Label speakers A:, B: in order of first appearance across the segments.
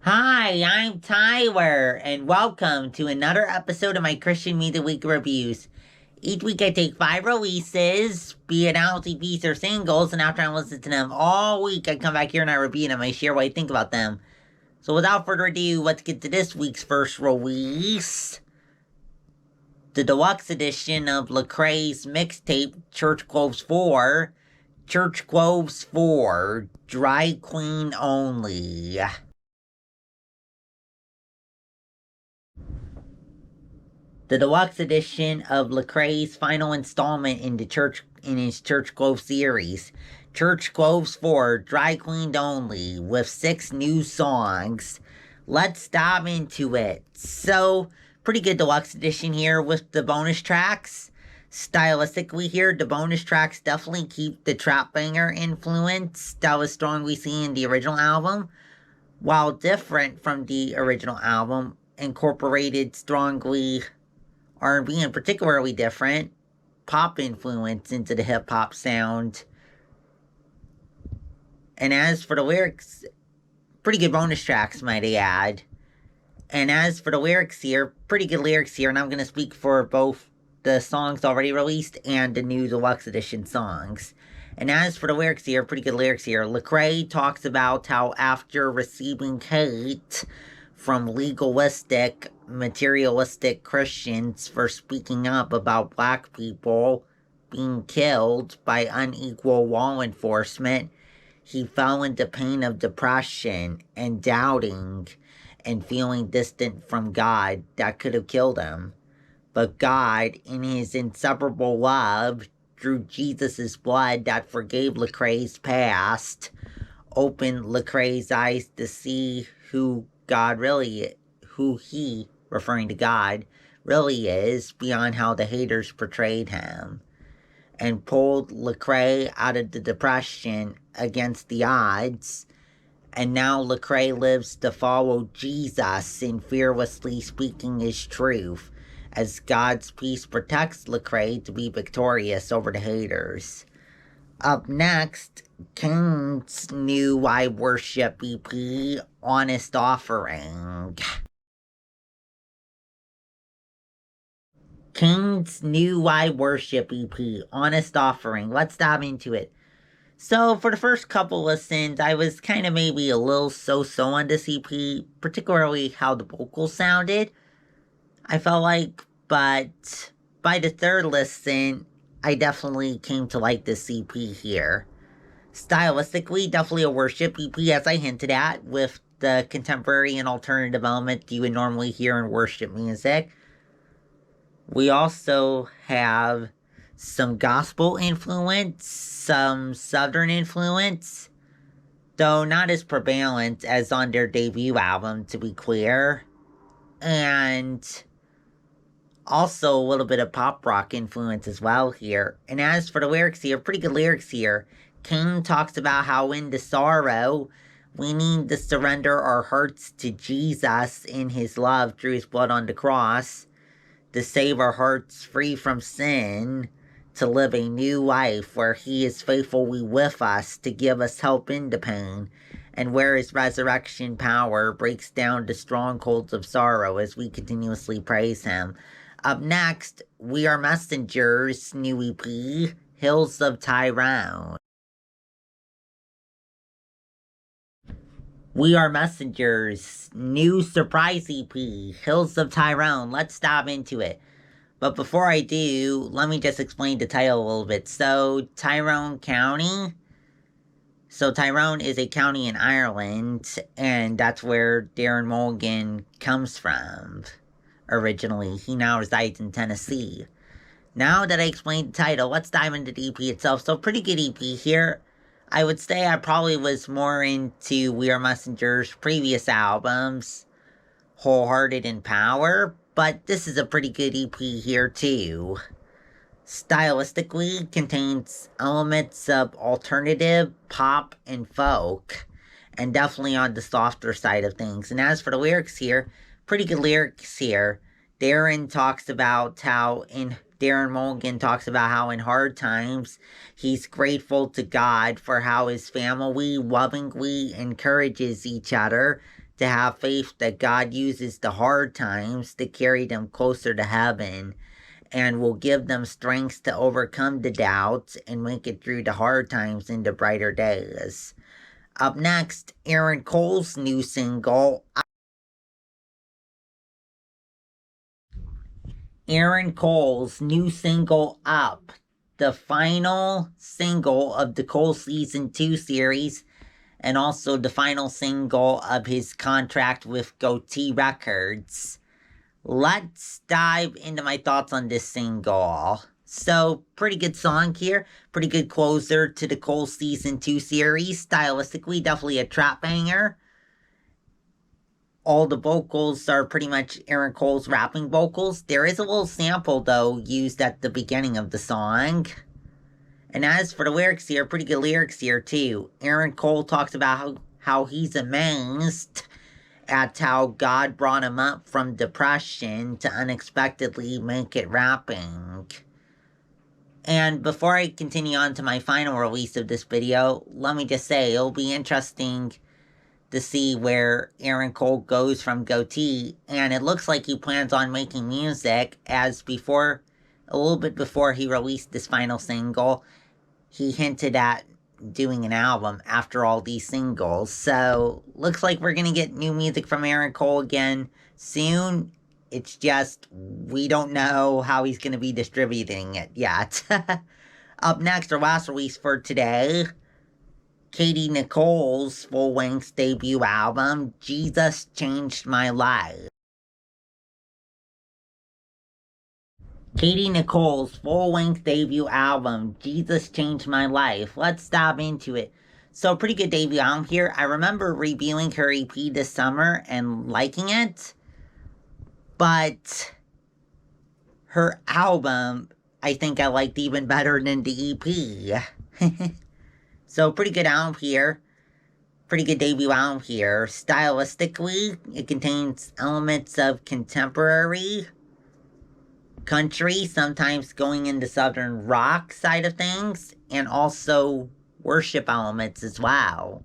A: Hi, I'm Tyler, and welcome to another episode of my Christian Media Week reviews. Each week I take 5 releases, be it LCPs or singles, and after I listen to them all week, I come back here and I review them. I share what I think about them. So without further ado, let's get to this week's first release. The deluxe edition of Lecrae's mixtape, Church Clothes 4. Church Clothes 4, Dry Clean Only. The deluxe edition of Lecrae's final installment in his Church Clothes series. Church Clothes 4, Dry Cleaned Only, with 6 new songs. Let's dive into it. So, pretty good deluxe edition here with the bonus tracks. Stylistically here, the bonus tracks definitely keep the trap banger influence that was strongly seen in the original album, while different from the original album, incorporated strongly R&B and particularly different pop influence into the hip-hop sound. And as for the lyrics, pretty good bonus tracks, might I add. And as for the lyrics here, pretty good lyrics here, and I'm going to speak for both the songs already released and the new deluxe edition songs. And as for the lyrics here, pretty good lyrics here. Lecrae talks about how after receiving hate from legalistic, materialistic Christians for speaking up about black people being killed by unequal law enforcement, he fell into pain of depression and doubting and feeling distant from God that could have killed him. But God, in his inseparable love, through Jesus' blood that forgave Lecrae's past, opened Lecrae's eyes to see who he, referring to God, really is beyond how the haters portrayed him, and pulled Lecrae out of the depression against the odds. And now Lecrae lives to follow Jesus in fearlessly speaking his truth, as God's peace protects Lecrae to be victorious over the haters. Up next, CAIN's new I Worship EP, Honest Offering. CAIN's new I Worship EP, Honest Offering. Let's dive into it. So, for the first couple listens, I was kind of maybe a little so-so on this EP, particularly how the vocals sounded, I felt like, but by the third listen, I definitely came to like this EP here. Stylistically, definitely a worship EP, as I hinted at, with the contemporary and alternative element you would normally hear in worship music. We also have some gospel influence, some southern influence, though not as prevalent as on their debut album, to be clear. And also a little bit of pop rock influence as well here. And as for the lyrics here, pretty good lyrics here. CAIN talks about how in the sorrow, we need to surrender our hearts to Jesus in his love through his blood on the cross, to save our hearts free from sin, to live a new life where he is faithfully with us to give us help in the pain, and where his resurrection power breaks down the strongholds of sorrow as we continuously praise him. Up next, We Are Messengers' new EP, Hills of Tyrone. We Are Messengers' new surprise EP, Hills of Tyrone. Let's dive into it. But before I do, let me just explain the title a little bit. So, Tyrone County. So, Tyrone is a county in Ireland, and that's where Darren Mulligan comes from originally. He now resides in Tennessee. Now that I explained the title, let's dive into the EP itself. So, pretty good EP here. I would say I probably was more into We Are Messengers' previous albums, Wholehearted and Power, but this is a pretty good EP here too. Stylistically, contains elements of alternative, pop, and folk, and definitely on the softer side of things. And as for the lyrics here, pretty good lyrics here. Darren Mulligan talks about how in hard times, he's grateful to God for how his family lovingly encourages each other to have faith that God uses the hard times to carry them closer to heaven and will give them strength to overcome the doubts and make it through the hard times into brighter days. Up next, Aaron Cole's new single, Up, the final single of the Cole Season 2 series, and also the final single of his contract with Goatee Records. Let's dive into my thoughts on this single. So, pretty good song here. Pretty good closer to the Cole Season 2 series. Stylistically, definitely a trap banger. All the vocals are pretty much Aaron Cole's rapping vocals. There is a little sample, though, used at the beginning of the song. And as for the lyrics here, pretty good lyrics here, too. Aaron Cole talks about how he's amazed at how God brought him up from depression to unexpectedly make it rapping. And before I continue on to my final release of this video, let me just say, it'll be interesting to see where Aaron Cole goes from Goatee, and it looks like he plans on making music, as before, a little bit before he released this final single, he hinted at doing an album after all these singles. So, looks like we're gonna get new music from Aaron Cole again soon. It's just, we don't know how he's gonna be distributing it yet. Up next, our last release for today, Katy Nichole's full-length debut album, Jesus Changed My Life. Katy Nichole's full-length debut album, Jesus Changed My Life. Let's dive into it. So, pretty good debut album here. I remember reviewing her EP this summer and liking it, but her album, I think I liked even better than the EP. So, pretty good album here. Pretty good debut album here. Stylistically, it contains elements of contemporary country, sometimes going into southern rock side of things, and also worship elements as well.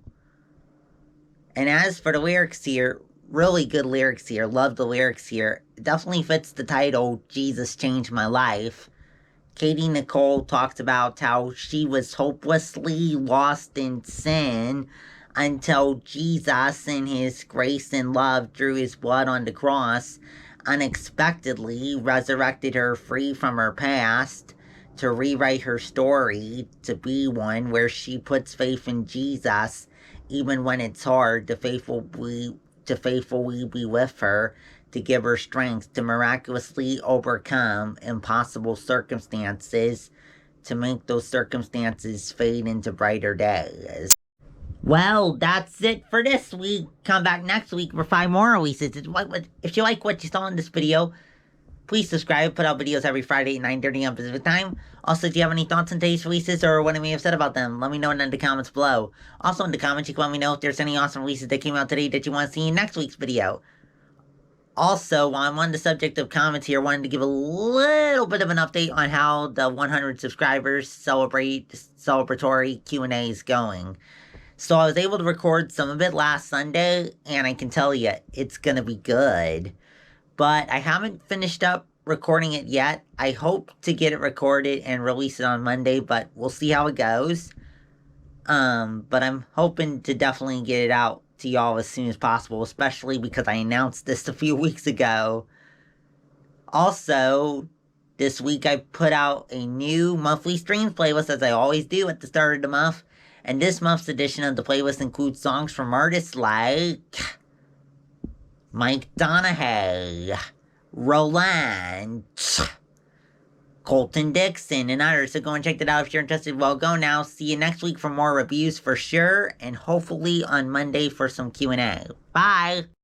A: And as for the lyrics here, really good lyrics here. Love the lyrics here. It definitely fits the title, Jesus Changed My Life. Katy Nichole talks about how she was hopelessly lost in sin until Jesus, in his grace and love through his blood on the cross, unexpectedly resurrected her free from her past to rewrite her story to be one where she puts faith in Jesus even when it's hard, to faithfully be with her, to give her strength to miraculously overcome impossible circumstances, to make those circumstances fade into brighter days. Well, that's it for this week. Come back next week for 5 more releases. If you like what you saw in this video, please subscribe. Put out videos every Friday at 9:30 a.m. Pacific time. Also, if you have any thoughts on today's releases or what I may have said about them, let me know in the comments below. Also, in the comments, you can let me know if there's any awesome releases that came out today that you want to see in next week's video. Also, while I'm on the subject of comments here, I wanted to give a little bit of an update on how the 100 subscribers celebratory Q&A is going. So I was able to record some of it last Sunday, and I can tell you, it's gonna be good. But I haven't finished up recording it yet. I hope to get it recorded and release it on Monday, but we'll see how it goes. But I'm hoping to definitely get it out to y'all as soon as possible, especially because I announced this a few weeks ago. Also, this week I put out a new monthly streams playlist, as I always do at the start of the month. And this month's edition of the playlist includes songs from artists like Mike Donahue, Roland, Colton Dixon, and others. So go and check that out if you're interested. Well, go now. See you next week for more reviews for sure, and hopefully on Monday for some Q&A. Bye!